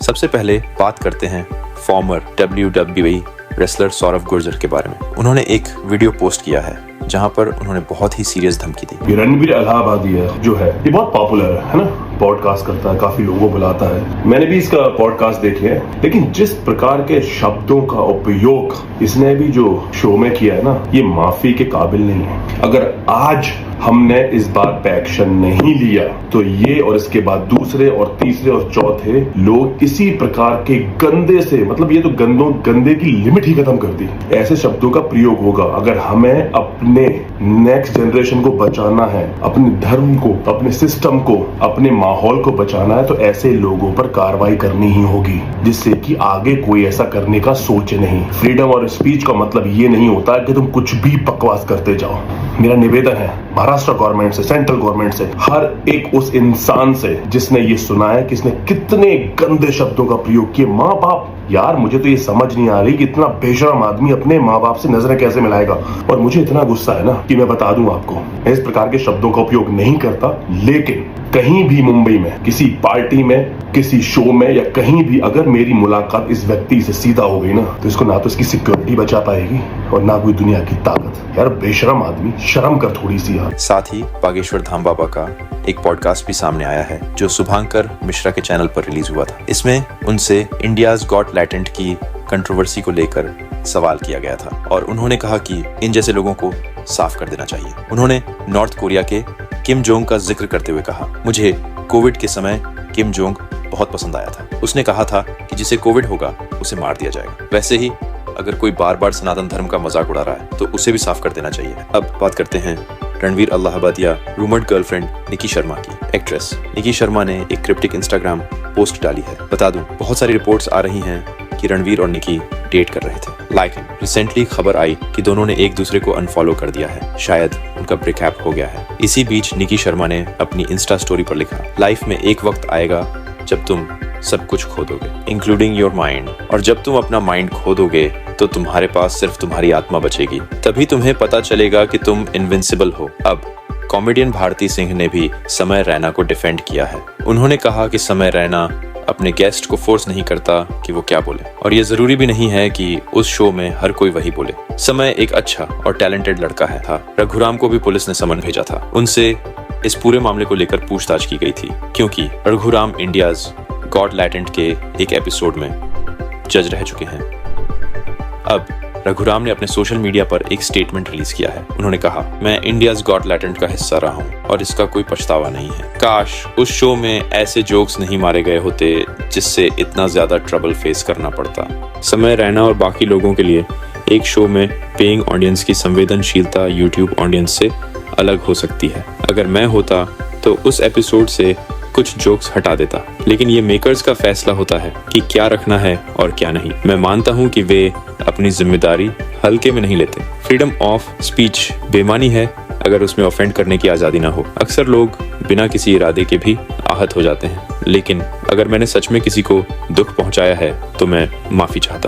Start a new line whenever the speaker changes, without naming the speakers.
सबसे पहले बात करते हैं former WWE wrestler Saurav Gurjar के बारे में। उन्होंने एक वीडियो पोस्ट किया है जहां पर उन्होंने बहुत ही सीरियस धमकी दी।
रणवीर अलाहाबादी है जो है, ये बहुत पॉपुलर है ना, पॉडकास्ट करता है, काफी लोगों बुलाता है। मैंने भी इसका पॉडकास्ट देखे है, लेकिन जिस प्रकार के शब्दों का उपयोग इसने भी जो शो में किया है ना, ये माफी के काबिल नहीं है। अगर आज हमने इस बात पे एक्शन नहीं लिया तो ये और इसके बाद दूसरे और तीसरे और चौथे लोग इसी प्रकार के गंदे से, मतलब ये तो गंदे की लिमिट ही खत्म कर दी, ऐसे शब्दों का प्रयोग होगा। अगर हमें अपने नेक्स्ट जनरेशन को बचाना है, अपने धर्म को, अपने सिस्टम को, अपने माहौल को बचाना है, तो ऐसे लोगों पर कार्रवाई करनी ही होगी, जिससे कि आगे कोई ऐसा करने का सोचे नहीं। फ्रीडम और स्पीच का मतलब ये नहीं होता कि तुम कुछ भी बकवास करते जाओ। मेरा निवेदन है महाराष्ट्र गवर्नमेंट से, सेंट्रल गवर्नमेंट से, हर एक उस इंसान से जिसने ये सुना है कि इसने कितने गंदे शब्दों का प्रयोग किए। माँ बाप, यार मुझे तो ये समझ नहीं आ रही कि इतना बेशरम आदमी अपने माँ बाप से नजरें कैसे मिलाएगा। और मुझे इतना गुस्सा है ना कि मैं बता दूं आपको, मैं इस प्रकार के शब्दों का उपयोग नहीं करता, लेकिन कहीं भी मुंबई में किसी पार्टी में, किसी शो में या कहीं भी अगर मेरी मुलाकात इस व्यक्ति से सीधा हो गई ना, तो इसको ना तो इसकी सिक्योरिटी बचा पाएगी और ना कोई दुनिया की ताकत। यार बेशरम आदमी, शर्म कर थोड़ी सी यार।
साथ ही बागेश्वर धाम बाबा का एक पॉडकास्ट भी सामने आया है जो शुभांकर मिश्रा के चैनल पर रिलीज हुआ था। इसमें उनसे इंडियाज गॉट लैटेंट की कंट्रोवर्सी को लेकर सवाल किया गया था और उन्होंने कहा कि इन जैसे लोगों को साफ कर देना चाहिए। उन्होंने नॉर्थ कोरिया के किम जोंग का जिक्र करते हुए कहा, मुझे कोविड के समय किम जोंग बहुत पसंद आया था। उसने कहा था कि जिसे कोविड होगा उसे मार दिया जाएगा। वैसे ही अगर कोई बार बार सनातन धर्म का मजाक उड़ा रहा है तो उसे भी साफ कर देना चाहिए। अब बात करते हैं रणवीर अलाहाबादिया रूमर्ड गर्लफ्रेंड निकी शर्मा की। एक्ट्रेस निकी शर्मा ने एक क्रिप्टिक इंस्टाग्राम पोस्ट डाली है। बता दूं, बहुत सारी रिपोर्ट्स आ रही हैं कि रणवीर और निकी डेट कर रहे थे। रिसेंटली खबर आई कि दोनों ने एक दूसरे को अनफॉलो कर दिया है, शायद उनका ब्रेकअप हो गया है। इसी बीच निकी शर्मा ने अपनी इंस्टा स्टोरी पर लिखा, लाइफ में एक वक्त आएगा जब तुम सब कुछ खो दोगे, इंक्लूडिंग योर माइंड, और जब तुम अपना माइंड खो दोगे तो तुम्हारे पास सिर्फ तुम्हारी आत्मा बचेगी। तभी तुम्हें पता चलेगा कि तुम इनविंसिबल हो। अब कॉमेडियन भारती सिंह ने भी समय रैना को डिफेंड किया है। उन्होंने कहा कि समय रैना अपने गेस्ट को फोर्स नहीं करता कि वो क्या बोले, और ये जरूरी भी नहीं है कि उस शो में हर कोई वही बोले। समय एक अच्छा और टैलेंटेड लड़का है था। रघुराम को भी पुलिस ने समन भेजा था। उनसे इस पूरे मामले को लेकर पूछताछ की गई थी, क्योंकि रघुराम इंडियाज गॉट लैटेंट के एक एपिसोड में जज रह चुके हैं। अब रघुराम ने अपने सोशल मीडिया पर एक स्टेटमेंट रिलीज किया है। उन्होंने कहा, मैं इंडियाज गॉट लैटेंट का हिस्सा रहा हूँ और इसका कोई पछतावा नहीं है। काश उस शो में ऐसे जोक्स नहीं मारे गए होते जिससे इतना ज्यादा ट्रबल फेस करना पड़ता। समय रैना और बाकी लोगों के लिए एक शो में पेइंग ऑडियंस की संवेदनशीलता यूट्यूब ऑडियंस से अलग हो सकती है। अगर मैं होता तो उस एपिसोड से कुछ जोक्स हटा देता, लेकिन ये मेकर्स का फैसला होता है कि क्या रखना है और क्या नहीं। मैं मानता हूँ कि वे अपनी जिम्मेदारी हल्के में नहीं लेते। फ्रीडम ऑफ स्पीच बेमानी है अगर उसमें ऑफेंड करने की आज़ादी ना हो। अक्सर लोग बिना किसी इरादे के भी आहत हो जाते हैं, लेकिन अगर मैंने सच में किसी को दुख पहुंचाया है तो मैं माफ़ी चाहता हूँ।